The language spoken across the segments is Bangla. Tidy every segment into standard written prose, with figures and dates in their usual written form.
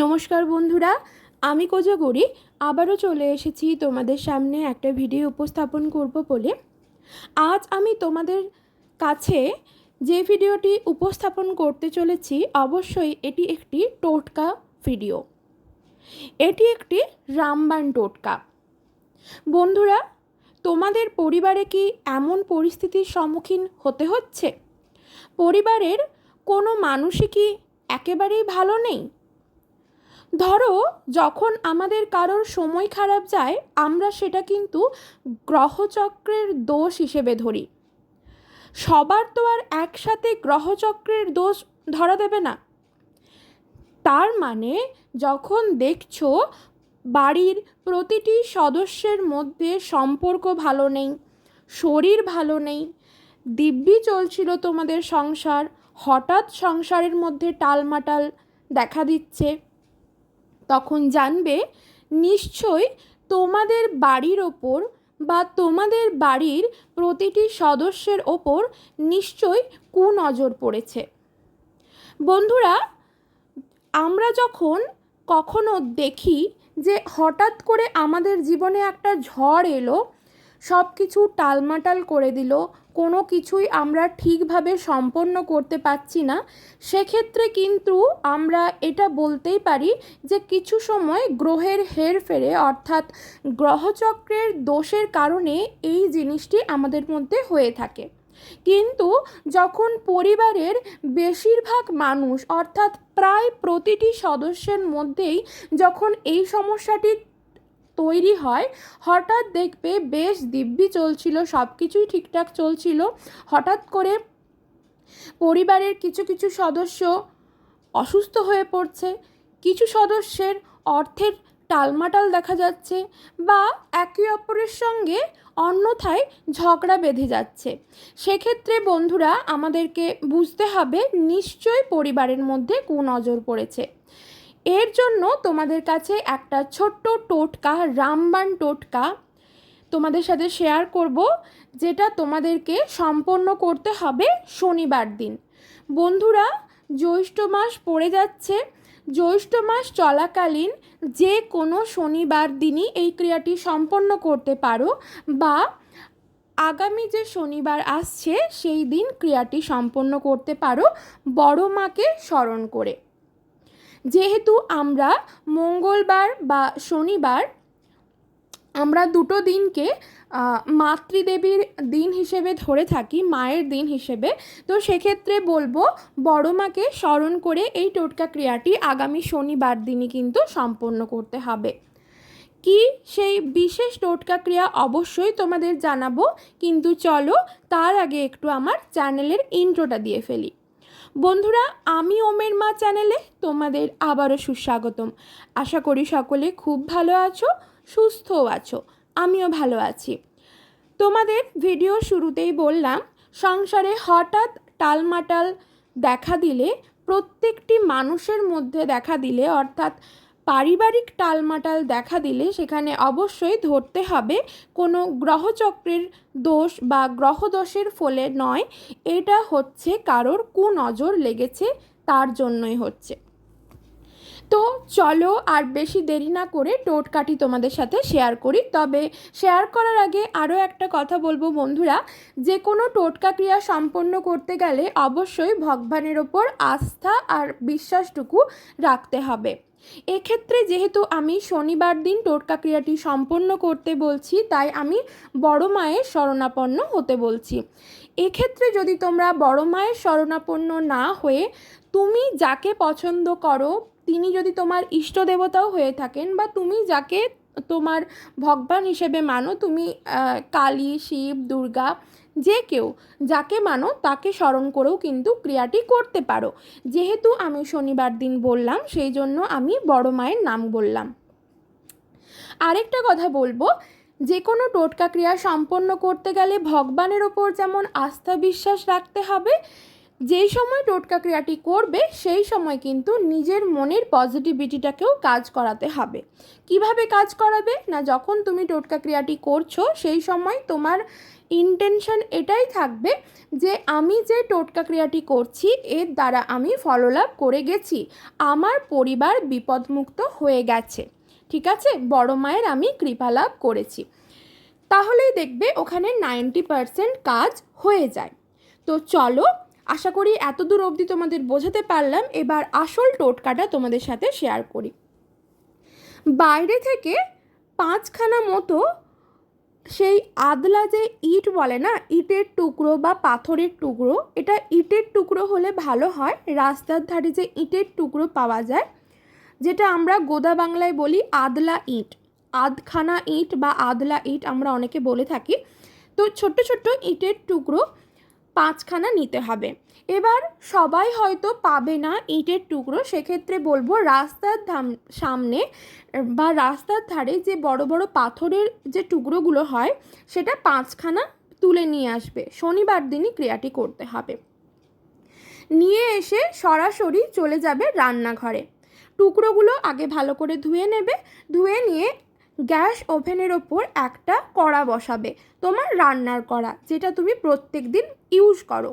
নমস্কার বন্ধুরা, আমি কোজাগরি আবারও চলে এসেছি তোমাদের সামনে একটা ভিডিও উপস্থাপন করব বলে। আজ আমি তোমাদের কাছে যে ভিডিওটি উপস্থাপন করতে চলেছি অবশ্যই এটি একটি টোটকা ভিডিও। এটি একটি রামবাণ টোটকা। বন্ধুরা, তোমাদের পরিবারে কি এমন পরিস্থিতির সম্মুখীন হতে হচ্ছে? পরিবারের কোনো মানুষই কি একেবারেই ভালো নেই? ধরো, যখন আমাদের কারোর সময় খারাপ যায় আমরা সেটা কিন্তু গ্রহচক্রের দোষ হিসেবে ধরি। সবার তো আর একসাথে গ্রহচক্রের দোষ ধরা দেবে না। তার মানে যখন দেখছো বাড়ির প্রতিটি সদস্যের মধ্যে সম্পর্ক ভালো নেই, শরীর ভালো নেই, দিব্যি চলছিল তোমাদের সংসার, হঠাৎ সংসারের মধ্যে টালমাটাল দেখা দিচ্ছে, তখন জানবে নিশ্চয়ই তোমাদের বাড়ির ওপর বা তোমাদের বাড়ির প্রতিটি সদস্যের ওপর নিশ্চয়ই কুনজর পড়েছে। বন্ধুরা, আমরা যখন কখনো দেখি যে হঠাৎ করে আমাদের জীবনে একটা ঝড় এলো, সব কিছু টালমাটাল করে দিল, কোনো কিছুই আমরা ঠিকভাবে সম্পন্ন করতে পারছি না, সেক্ষেত্রে কিন্তু আমরা এটা বলতেই পারি যে কিছু সময় গ্রহের হেরফেরে অর্থাৎ গ্রহচক্রের দোষের কারণে এই জিনিসটি আমাদের মধ্যে হয়ে থাকে। কিন্তু যখন পরিবারের বেশিরভাগ মানুষ অর্থাৎ প্রায় প্রতিটি সদস্যের মধ্যেই যখন এই সমস্যাটি তৈরি হয়, হঠাৎ দেখবে বেশ দিব্যি চলছিল, সব কিছুই ঠিকঠাক চলছিল, হঠাৎ করে পরিবারের কিছু কিছু সদস্য অসুস্থ হয়ে পড়ছে, কিছু সদস্যের অর্থের টালমাটাল দেখা যাচ্ছে, বা একে অপরের সঙ্গে অন্যথায় ঝগড়া বেঁধে যাচ্ছে। সেক্ষেত্রে বন্ধুরা, আমাদেরকে বুঝতে হবে নিশ্চয়ই পরিবারের মধ্যে কুনজর পড়েছে। এর জন্য তোমাদের কাছে একটা ছোট্ট টোটকা, রামবাণ টোটকা তোমাদের সাথে শেয়ার করব, যেটা তোমাদেরকে সম্পন্ন করতে হবে শনিবার দিন। বন্ধুরা, জ্যৈষ্ঠ মাস পড়ে যাচ্ছে, জ্যৈষ্ঠ মাস চলাকালীন যে কোনো শনিবার দিনই এই ক্রিয়াটি সম্পন্ন করতে পারো, বা আগামী যে শনিবার আসছে সেই দিন ক্রিয়াটি সম্পন্ন করতে পারো বড় মাকে স্মরণ করে। যেহেতু আমরা মঙ্গলবার বা শনিবার আমরা দুটো দিনকে মাতৃদেবীর দিন হিসেবে ধরে থাকি, মায়ের দিন হিসেবে, তো সেক্ষেত্রে বলবো বড় মাকে স্মরণ করে এই টোটকা ক্রিয়াটি আগামী শনিবার দিনই কিন্তু সম্পন্ন করতে হবে। কি সেই বিশেষ টোটকা ক্রিয়া অবশ্যই তোমাদের জানাবো, কিন্তু চলো তার আগে একটু আমার চ্যানেলের ইন্ট্রোটা দিয়ে ফেলি। বন্ধুরা, আমি ওমের মা চ্যানেলে তোমাদের আবারও সুস্বাগতম। আশা করি সকলে খুব ভালো আছো, সুস্থও আছো, আমিও ভালো আছি। তোমাদের ভিডিও শুরুতেই বললাম, সংসারে হঠাৎ টালমাটাল দেখা দিলে, প্রত্যেকটি মানুষের মধ্যে দেখা দিলে অর্থাৎ পারিবারিক টালমাটাল দেখা দিলে সেখানে অবশ্যই ধরতে হবে কোনো গ্রহচক্রের দোষ বা গ্রহদোষের ফলে নয়, এটা হচ্ছে কারোর কুনজর লেগেছে, তার জন্যই হচ্ছে। তো চলো আর বেশি দেরি না করে টোটকাটি তোমাদের সাথে শেয়ার করি। তবে শেয়ার করার আগে আরও একটা কথা বলবো বন্ধুরা, যে কোনো টোটকা ক্রিয়া সম্পন্ন করতে গেলে অবশ্যই ভগবানের ওপর আস্থা আর বিশ্বাসটুকু রাখতে হবে। এক্ষেত্রে যেহেতু আমি শনিবার দিন টোটকা ক্রিয়াটি সম্পন্ন করতে বলছি, তাই আমি বড় মায়ের শরণাপন্ন হতে বলছি। এক্ষেত্রে যদি তোমরা বড় মায়ের শরণাপন্ন না হয়ে তুমি যাকে পছন্দ করো, তিনি যদি তোমার ইষ্ট দেবতাও হয়ে থাকেন, বা তুমি যাকে তোমার ভগবান হিসেবে মানো, তুমি কালী, শিব, দুর্গা, যে কেউ যাকে মানো তাকে স্মরণ করেও কিন্তু ক্রিয়াটি করতে পারো। যেহেতু আমি শনিবার দিন বললাম সেই জন্য আমি বড় মায়ের নাম বললাম। আরেকটা কথা বলবো, যে কোনো টোটকা ক্রিয়া সম্পন্ন করতে গেলে ভগবানের ওপর যেমন আস্থা বিশ্বাস রাখতে হবে, যেই সময় টোটকা ক্রিয়াটি করবে সেই সময় কিন্তু নিজের মনের পজিটিভিটিটাকেও কাজ করাতে হবে। কিভাবে কাজ করাবে না, যখন তুমি টোটকা ক্রিয়াটি করছো সেই সময় তোমার ইন্টেনশন এটাই থাকবে যে আমি যে টোটকা ক্রিয়াটি করছি এর দ্বারা আমি ফললাভ করে গেছি, আমার পরিবার বিপদমুক্ত হয়ে গেছে, ঠিক আছে, বড় মায়ের আমি কৃপা লাভ করেছি। তাহলেই দেখবে ওখানে 90% কাজ হয়ে যায়। তো চলো, আশা করি এতদূর অবধি তোমাদের বোঝাতে পারলাম। এবার আসল টোটকাটা তোমাদের সাথে শেয়ার করি। বাইরে থেকে 5খানা মতো সেই আদলা যে ইট বলে না, ইটের টুকরো বা পাথরের টুকরো, এটা ইটের টুকরো হলে ভালো হয়। রাস্তার ধারে যে ইটের টুকরো পাওয়া যায়, যেটা আমরা গোদা বাংলায় বলি আদলা ইট, আধখানা ইট বা আদলা ইট আমরা অনেকে বলে থাকি। তো ছোট্ট ছোট্ট ইটের টুকরো 5খানা নিতে হবে। এবার সবাই হয়তো পাবে না ইটের টুকরো, সেক্ষেত্রে বলবো রাস্তার সামনে বা রাস্তার ধারে যে বড় বড় পাথরের যে টুকরোগুলো হয় সেটা 5খানা তুলে নিয়ে আসবে। শনিবার দিনই ক্রিয়াটি করতে হবে। নিয়ে এসে সরাসরি চলে যাবে রান্নাঘরে। টুকরোগুলো আগে ভালো করে ধুয়ে নেবে। ধুয়ে নিয়ে গ্যাস ওভেনের ওপর একটা কড়া বসাবে, তোমার রান্নার কড়া যেটা তুমি প্রত্যেক দিন ইউজ করো।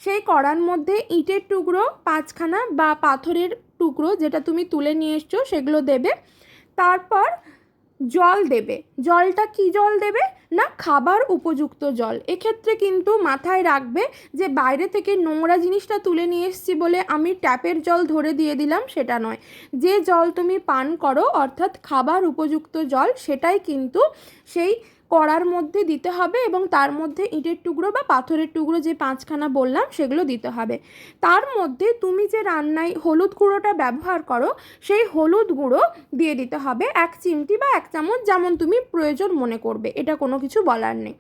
সেই কড়ার মধ্যে ইটের টুকরো 5খানা বা পাথরের টুকরো যেটা তুমি তুলে নিয়ে এসছো সেগুলো দেবে। তারপর জল দেবে। জলটা কি জল দেবে না, খাবার উপযুক্ত জল। এক্ষেত্রে কিন্তু মাথায় রাখবে যে বাইরে থেকে নোংরা জিনিসটা তুলে নিয়ে এসেছি বলে আমি ট্যাপের জল ধরে দিয়ে দিলাম, সেটা নয়। যে জল তুমি পান করো অর্থাৎ খাবার উপযুক্ত জল, সেটাই কিন্তু সেই কড়ার মধ্যে দিতে হবে এবং তার মধ্যে ইটের টুকরো বা পাথরের টুকরো যে 5খানা বললাম সেগুলো দিতে হবে। তার মধ্যে তুমি যে রান্নায় হলুদ গুঁড়োটা ব্যবহার করো সেই হলুদ গুঁড়ো দিয়ে দিতে হবে 1 চিমটি বা 1 চামচ, যেমন তুমি প্রয়োজন মনে করবে, এটা কোনো কিছু বলার নেই।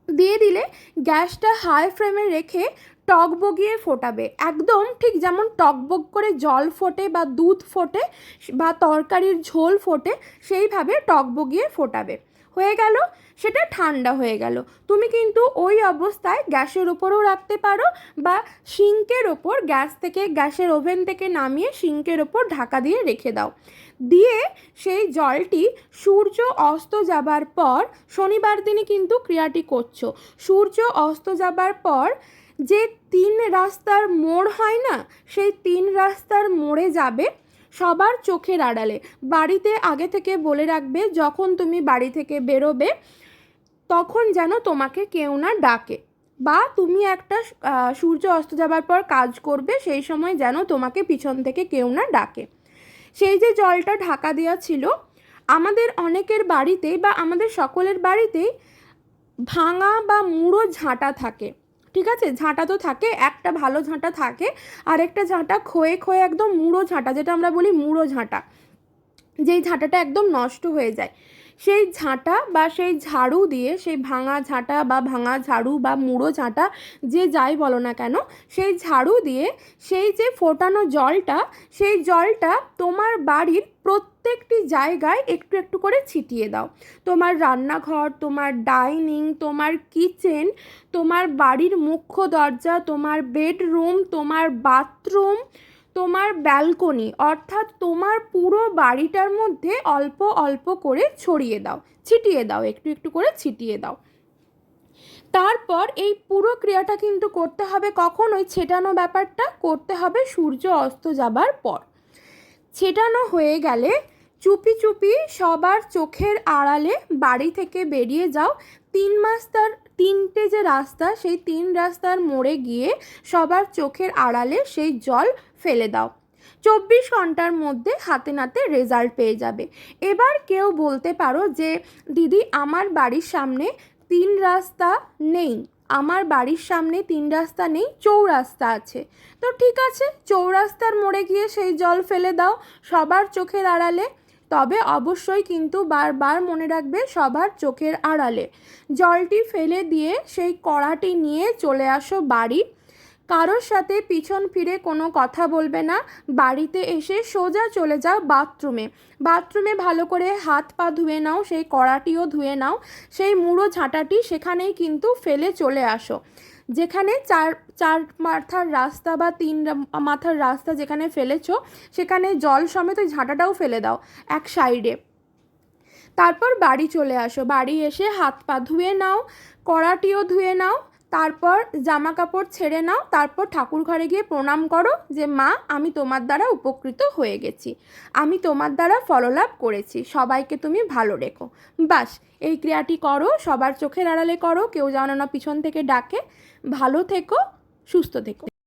দিয়ে দিলে গ্যাসটা হাই ফ্লেমে রেখে টকবগিয়ে ফোটাবে, একদম ঠিক যেমন টকবগ করে জল ফোটে বা দুধ ফোটে বা তরকারির ঝোল ফোটে, সেইভাবে টকবগিয়ে ফোটাবে। হয়ে গেল, সেটা ঠান্ডা হয়ে গেল। তুমি কিন্তু ওই অবস্থায় গ্যাসের ওপরও রাখতে পারো বা সিঙ্কের ওপর, গ্যাসের ওভেন থেকে নামিয়ে সিঙ্কের ওপর ঢাকা দিয়ে রেখে দাও। দিয়ে সেই জলটি সূর্য অস্ত যাবার পর, শনিবার দিনে কিন্তু ক্রিয়াটি করছো, সূর্য অস্ত যাবার পর যে 3 রাস্তার মোড় হয় না, সেই 3 রাস্তার মোড়ে যাবে সবার চোখের আড়ালে। বাড়িতে আগে থেকে বলে রাখবে যখন তুমি বাড়ি থেকে বেরোবে তখন যেন তোমাকে কেউ না ডাকে, বা তুমি একটা সূর্য অস্ত যাবার পর কাজ করবে সেই সময় যেন তোমাকে পিছন থেকে কেউ না ডাকে। সেই যে জলটা ঢাকা দেওয়া ছিল, আমাদের অনেকের বাড়িতেই বা আমাদের সকলের বাড়িতেই ভাঙা বা মুড়ো ঝাঁটা থাকে, ঠিক আছে, ঝাঁটা তো থাকে, একটা ভালো ঝাঁটা থাকে আর একটা ঝাঁটা ক্ষয়ে ক্ষয়ে একদম মুড়ো ঝাঁটা, যেটা আমরা বলি মুড়ো ঝাঁটা, যেই ঝাঁটাটা একদম নষ্ট হয়ে যায়। সেই ঝাঁটা বা সেই ঝাড়ু দিয়ে, সেই ভাঙা ঝাঁটা বা ভাঙা ঝাড়ু বা মুড়ো ঝাঁটা যে যাই বলো না কেন, সেই ঝাড়ু দিয়ে সেই যে ফোটানো জলটা, সেই জলটা তোমার বাড়ির প্রত্যেকটি জায়গায় একটু একটু করে ছিটিয়ে দাও। তোমার রান্নাঘর, তোমার ডাইনিং, তোমার কিচেন, তোমার বাড়ির মুখ্য দরজা, তোমার বেডরুম, তোমার বাথরুম, তোমার ব্যালকনি, অর্থাৎ তোমার পুরো বাড়িটার মধ্যে অল্প অল্প করে ছড়িয়ে দাও, ছিটিয়ে দাও, একটু একটু করে ছিটিয়ে দাও। তারপর এই পুরো ক্রিয়াটা কিন্তু করতে হবে কখন, ওই ছেটানো ব্যাপারটা করতে হবে সূর্য অস্ত যাবার পর। ছেটানো হয়ে গেলে চুপি চুপি সবার চোখের আড়ালে বাড়ি থেকে বেরিয়ে যাও। 3টে যে রাস্তা, সেই 3 রাস্তার মোড়ে গিয়ে সবার চোখের আড়ালে সেই জল ফেলে দাও। 24 ঘন্টার মধ্যে হাতে নাতে রেজাল্ট পেয়ে যাবে। এবার কেউ বলতে পারো যে দিদি আমার বাড়ির সামনে 3 রাস্তা নেই, আমার বাড়ির সামনে 3 রাস্তা নেই, চৌরাস্তা আছে। তো ঠিক আছে, চৌরাস্তার মোড়ে গিয়ে সেই জল ফেলে দাও সবার চোখের আড়ালে। তবে অবশ্যই কিন্তু বারবার মনে রাখবে সবার চোখের আড়ালে। জলটি ফেলে দিয়ে সেই কড়াটি নিয়ে চলে আসো বাড়ি। কারোর সাথে পিছন ফিরে কোনো কথা বলবে না। বাড়িতে এসে সোজা চলে যাও বাথরুমে। বাথরুমে ভালো করে হাত পা ধুয়ে নাও, সেই কড়াটিও ধুয়ে নাও, সেই মুড়ো ঝাঁটাটি সেখানেই কিন্তু ফেলে চলে আসো। যেখানে 4 মাথার রাস্তা বা 3 মাথার রাস্তা যেখানে ফেলেছো সেখানে জল সমেত ওই ঝাঁটাটাও ফেলে দাও এক সাইডে। তারপর বাড়ি চলে আসো, বাড়ি এসে হাত পা ধুয়ে নাও, কড়াটিও ধুয়ে নাও, তারপর জামা কাপড় ছেড়ে নাও, তারপর ঠাকুর ঘরে গিয়ে প্রণাম করো যে মা আমি তোমার দ্বারা উপকৃত হয়ে গেছি, আমি তোমার দ্বারা ফললাভ করেছি, সবাইকে তুমি ভালো রেখো। বাস এই ক্রিয়াটি করো, সবার চোখের আড়ালে করো, কেউ যেন না পিছন থেকে ডাকে। ভালো থেকো, সুস্থ থেকো।